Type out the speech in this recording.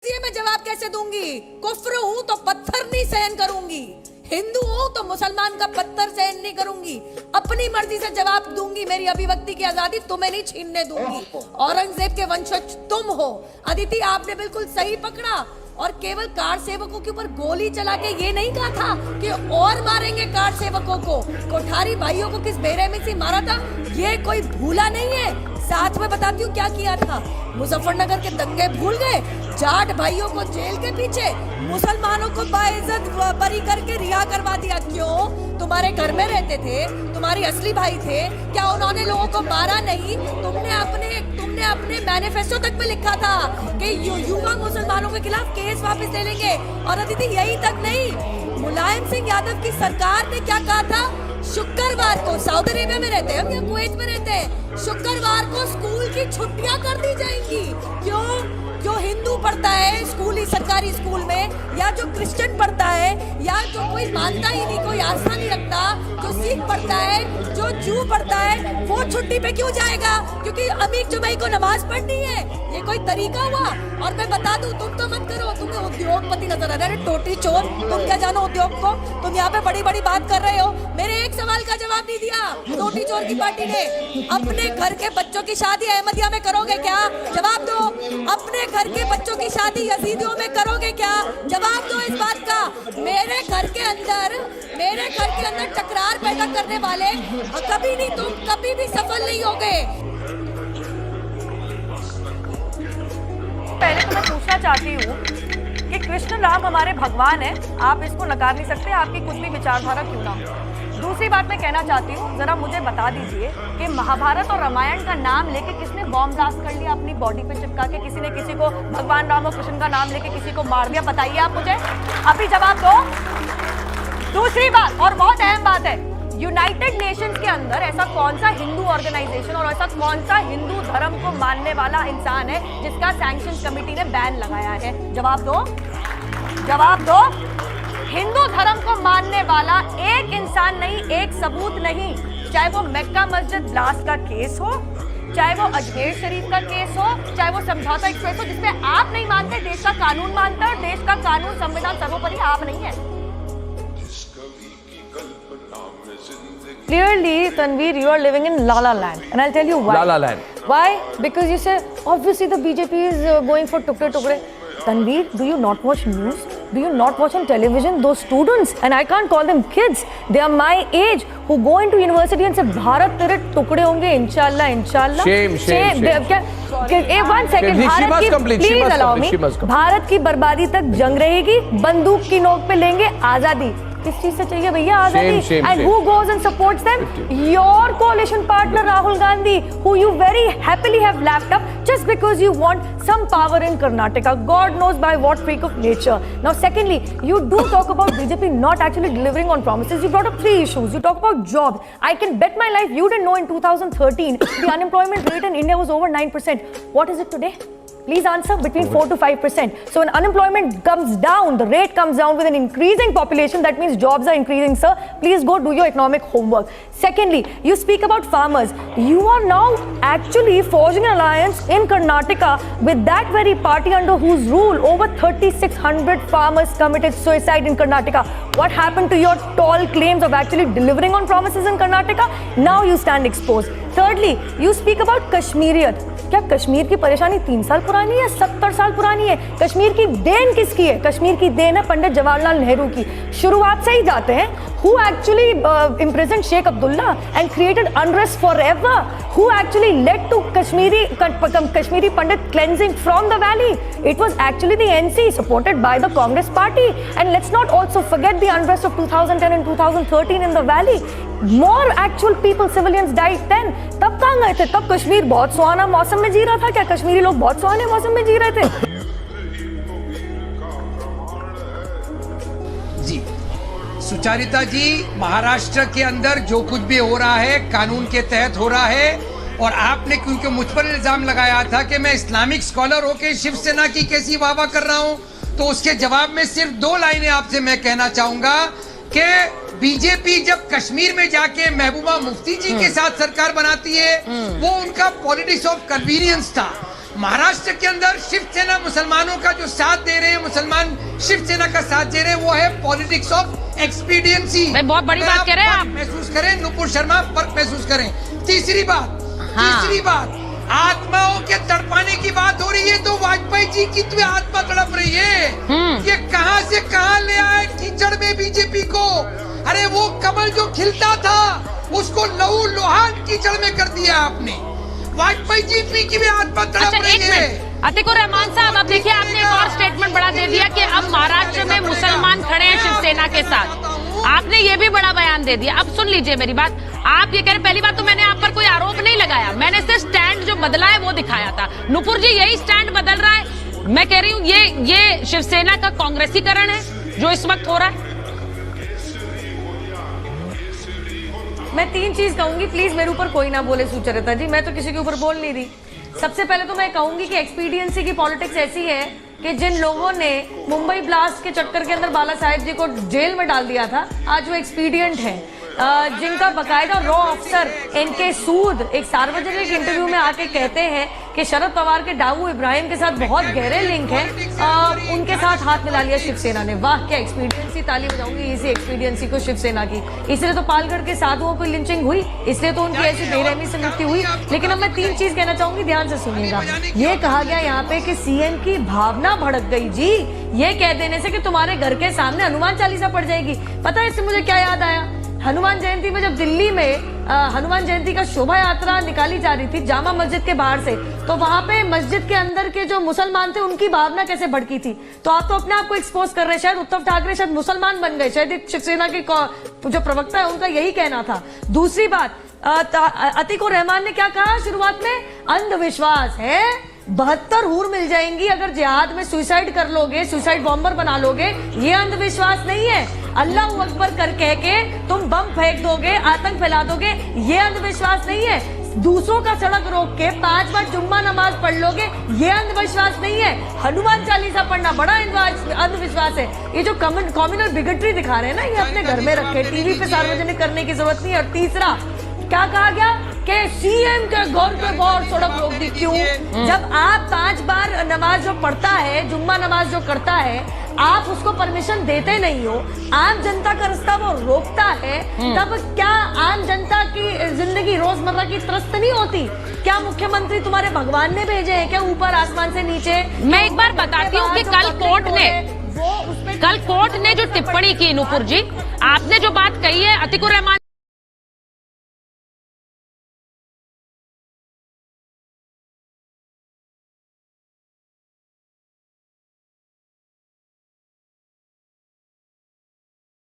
ये मैं जवाब कैसे दूंगी? कुफ्र हूं तो पत्थर नहीं सहन करूंगी, हिंदू हूं तो मुसलमान का पत्थर सहन नहीं करूंगी, अपनी मर्जी से जवाब दूंगी। मेरी अभिव्यक्ति की आजादी तुम्हें नहीं छीनने दूंगी। औरंगजेब के वंशज तुम हो। अदिति, आपने बिल्कुल सही पकड़ा। और केवल कार सेवकों के ऊपर गोली चला के ये नहीं कहा था कि और मारेंगे कार सेवकों को। कोठारी भाइयों को किस बेरहमी से मारा था ये कोई भूला नहीं है। साथ में बताती हूँ क्या किया था। मुजफ्फरनगर के दंगे भूल गए, जाट भाइयों को जेल के पीछे, मुसलमानों को बाइज्जत बरी करके रिहा करवा दिया। क्यों? तुम्हारे घर में रहते थे, तुम्हारी असली भाई थे। क्या उन्होंने लोगों को मारा नहीं? तुमने अपने मैनिफेस्टो तक में लिखा था कि युवा मुसलमानों के खिलाफ केस वापस ले लेंगे। और अदिति, यही तक नहीं, मुलायम सिंह यादव की सरकार ने क्या कहा था? शुक्रवार को, सऊदी अरेबिया में रहते हैं हम या कुवैत में रहते हैं, शुक्रवार को स्कूल की छुट्टियां कर दी जाएंगी। क्यों? जो हिंदू पढ़ता है स्कूल, सरकारी स्कूल में, या जो क्रिश्चियन पढ़ता है, या जो कोई मानता ही नहीं, कोई आस्था नहीं रखता, जो सिख पढ़ता है, जो जू पढ़ता है, वो छुट्टी पे क्यों जाएगा? क्योंकि अमीर जुमई को नमाज पढ़नी है। ये कोई तरीका हुआ? और मैं बता दूं, तुम तो मत करो, तुम्हें उद्योगपति नजर आ रहे हैं, टोटी चोर। तुम क्या जानो उद्योग को? तुम यहाँ पे बड़ी बड़ी बात कर रहे हो, मेरे एक सवाल का जवाब नहीं दिया टोटी चोर की पार्टी ने। अपने घर के बच्चों की शादी अहमदिया में करोगे क्या? जवाब दो। अपने घर के बच्चों की शादी यजीदियों में करोगे क्या? जवाब दो इस बात का। मेरे घर के अंदर टकरार पैदा करने वाले कभी नहीं, तुम कभी भी सफल नहीं होगे। पहले तो मैं पूछना चाहती हूँ कि कृष्ण राम हमारे भगवान हैं, आप इसको नकार नहीं सकते, आपकी कुछ भी विचारधारा क्यों ना हो। दूसरी बात मैं कहना चाहती हूँ, जरा मुझे बता दीजिए कि महाभारत और रामायण का नाम लेके किसने बॉम्ब ब्लास्ट कर लिया अपनी बॉडी पे चिपका के? किसी ने किसी को भगवान राम और कृष्ण का नाम लेके किसी को मार दिया? बताइए आप मुझे, अभी जवाब दो। दूसरी बात, और बहुत अहम बात है, यूनाइटेड नेशंस के अंदर ऐसा कौन सा हिंदू ऑर्गेनाइजेशन और ऐसा कौन सा हिंदू धर्म को मानने वाला इंसान है जिसका सैंक्शन कमेटी ने बैन लगाया है? जवाब दो, जवाब दो। हिंदू धर्म को मानने वाला एक इंसान नहीं, एक सबूत नहीं, चाहे वो मक्का मस्जिद ब्लास्ट का केस हो, चाहे वो अजमेर शरीफ का केस हो, चाहे वो समझौता एक्सप्रेस हो, जिसमें आप नहीं मानते, देश का कानून मानता है, और देश का कानून संविधान सर्वोपरि, आप नहीं है। Clearly, Tanveer, you are living in La La Land, and I'll tell you why. La La Land. Why? Because you say obviously the BJP is going for tukre tukre. Tanveer, do you not watch news? Do you not watch on television? Those students, and I can't call them kids, they are my age, who go into university and say Bharat तेरे टुकड़े होंगे इंशाल्लाह इंशाल्लाह. Shame. One second, Bharat की, please allow me, Bharat की बर्बादी तक जंग रहेगी, बंदूक की नोक पे लेंगे आजादी। किस चीज से चाहिए भैया आजादी? And who goes and supports them? Your coalition partner Rahul Gandhi, who you very happily have lapped up just because you want some power in Karnataka. God knows by what freak of nature. Now, secondly, you do talk about BJP not actually delivering on promises. You brought up 3 issues. You talk about jobs. I can bet my life you didn't know in 2013 the unemployment rate in India was over 9%. What is it today? Please answer. Between 4 to 5%. So when unemployment comes down, the rate comes down with an increasing population, that means jobs are increasing, sir. Please go do your economic homework. Secondly, you speak about farmers. You are now actually forging an alliance in Karnataka with that very party under whose rule over 3,600 farmers committed suicide in Karnataka. What happened to your tall claims of actually delivering on promises in Karnataka? Now you stand exposed. Thirdly, you speak about Kashmiriyat. क्या कश्मीर की परेशानी 3 साल पुरानी है, 70 साल पुरानी है? कश्मीर की देन किसकी है? कश्मीर की देन है पंडित जवाहरलाल नेहरू की। शुरुआत से ही जाते हैं, who actually imprisoned Sheikh Abdullah and created unrest forever? Who actually led to Kashmiri Pandit cleansing from the valley? It was actually the NC supported by the Congress party. And let's not also forget the unrest of 2010 and 2013 in the valley. More actual people, civilians died then. तब कहाँ गए थे? तब कश्मीर बहुत सुहाना मौसम में जी रहा था क्या? कश्मीरी लोग बहुत सुहाने मौसम में जी रहे थे? जी सुचारिता जी, महाराष्ट्र के अंदर जो कुछ भी हो रहा है कानून के तहत हो रहा है, और आपने क्योंकि मुझ पर इल्जाम लगाया था कि मैं इस्लामिक स्कॉलर होकर शिवसेना की कैसी वाहवाह कर रहा हूं, तो उसके जवाब में सिर्फ 2 लाइनें आपसे मैं कहना चाहूंगा कि बीजेपी जब कश्मीर में जाके महबूबा मुफ्ती जी के साथ सरकार बनाती है, वो उनका पॉलिटिक्स ऑफ कन्वीनियंस था। महाराष्ट्र के अंदर शिवसेना मुसलमानों का जो साथ दे रहे हैं, मुसलमान शिवसेना का साथ दे रहे हैं, वो है पॉलिटिक्स ऑफ एक्सपीडियंसी। बहुत बड़ी बात कह रहे हैं आप। महसूस करें नुपुर शर्मा, फर्क महसूस करें। तीसरी बात आत्माओं के तड़पाने की बात हो रही है, तो वाजपेयी जी की तो आत्मा तड़प रही है। ये कहां से कहां ले आए कीचड़ में बीजेपी को। अरे वो कमल जो खिलता था उसको लहू लोहान कीचड़ में कर दिया आपने। वाजपेयी जी की भी आत्मा तड़प रही है। अतिकुर रहमान साहब, अब देखिए आपने एक और स्टेटमेंट बड़ा दे दिया कि अब महाराष्ट्र में मुसलमान खड़े हैं शिवसेना के साथ। आपने ये भी बड़ा बयान दे दिया। अब सुन लीजिए मेरी बात, आप ये कह रहे, पहली बात तो मैंने आप पर कोई आरोप नहीं लगाया, मैंने सिर्फ स्टैंड जो बदला है वो दिखाया था। नुपुर जी यही स्टैंड बदल रहा है। मैं कह रही हूँ ये शिवसेना का कांग्रेसीकरण है जो इस वक्त हो रहा है। मैं 3 चीज कहूंगी, प्लीज मेरे ऊपर कोई ना बोले सुचरिता जी, मैं तो किसी के ऊपर बोल नहीं रही। सबसे पहले तो मैं कहूंगी कि एक्सपीडियंसी की पॉलिटिक्स ऐसी है कि जिन लोगों ने मुंबई ब्लास्ट के चक्कर के अंदर बाला साहेब जी को जेल में डाल दिया था, आज वो एक्सपीडियंट है। जिनका बकायदा रॉ अफसर इनके सूद एक सार्वजनिक इंटरव्यू में आके कहते हैं कि शरद पवार के डाकू इब्राहिम के साथ बहुत गहरे लिंक हैं, उनके साथ हाथ मिला लिया शिवसेना ने। वाह क्या एक्सपीडियंसी, ताली बजाऊंगी इसी एक्सपीडियंसी को शिवसेना की। इसलिए तो पालगढ़ के साधुओं की लिंचिंग हुई, इसलिए तो उनकी ऐसी बेरहमी से मृत्यु हुई। लेकिन अब मैं 3 चीज कहना चाहूंगी, ध्यान से सुनिएगा। ये कहा गया यहाँ पे कि सीएम की भावना भड़क गई जी, ये कह देने से कि तुम्हारे घर के सामने हनुमान चालीसा पड़ जाएगी। पता है इससे मुझे क्या याद आया? हनुमान जयंती में जब दिल्ली में हनुमान जयंती का शोभा यात्रा निकाली जा रही थी जामा मस्जिद के बाहर से, तो वहां पे मस्जिद के अंदर के जो मुसलमान थे उनकी भावना कैसे भड़की थी। तो आप तो अपने आप को एक्सपोज कर रहे हैं। शायद उद्धव ठाकरे शायद मुसलमान बन गए, शायद शिवसेना के जो प्रवक्ता है उनका यही कहना था। दूसरी बात, अतिकुर रहमान ने क्या कहा शुरुआत में? अंधविश्वास है, 72 हूर मिल जाएंगी अगर जिहाद में सुसाइड कर लोगे, सुसाइड बॉम्बर बना लोगे। ये अंधविश्वास नहीं है। अल्लाह अकबर कर कह के तुम बम फेंक दोगे, आतंक फैला दोगे, ये अंधविश्वास नहीं है। दूसरों का सड़क रोक के 5 बार जुम्मा नमाज पढ़ लोगे, ये अंधविश्वास नहीं है। हनुमान चालीसा पढ़ना बड़ा अंधविश्वास है। ये जो कम्युनल बिगटरी दिखा रहे हैं ना, ये अपने घर में रखे, टीवी पे सार्वजनिक करने की जरूरत नहीं है। और तीसरा क्या कहा गया कि सीएम के घर के बाहर सड़क रोक दी। क्यों? जब आप 5 बार नमाज जो पढ़ता है, जुम्मा नमाज जो करता है, आप उसको परमिशन देते नहीं हो, आम जनता का रास्ता वो रोकता है, तब क्या आम जनता की जिंदगी रोजमर्रा की त्रस्त नहीं होती? क्या मुख्यमंत्री तुम्हारे भगवान ने भेजे हैं क्या ऊपर आसमान से नीचे? मैं एक बार बताती हूँ कि कल कोर्ट ने जो टिप्पणी की, नुपुर जी आपने जो बात कही है, अतिकुर रहमान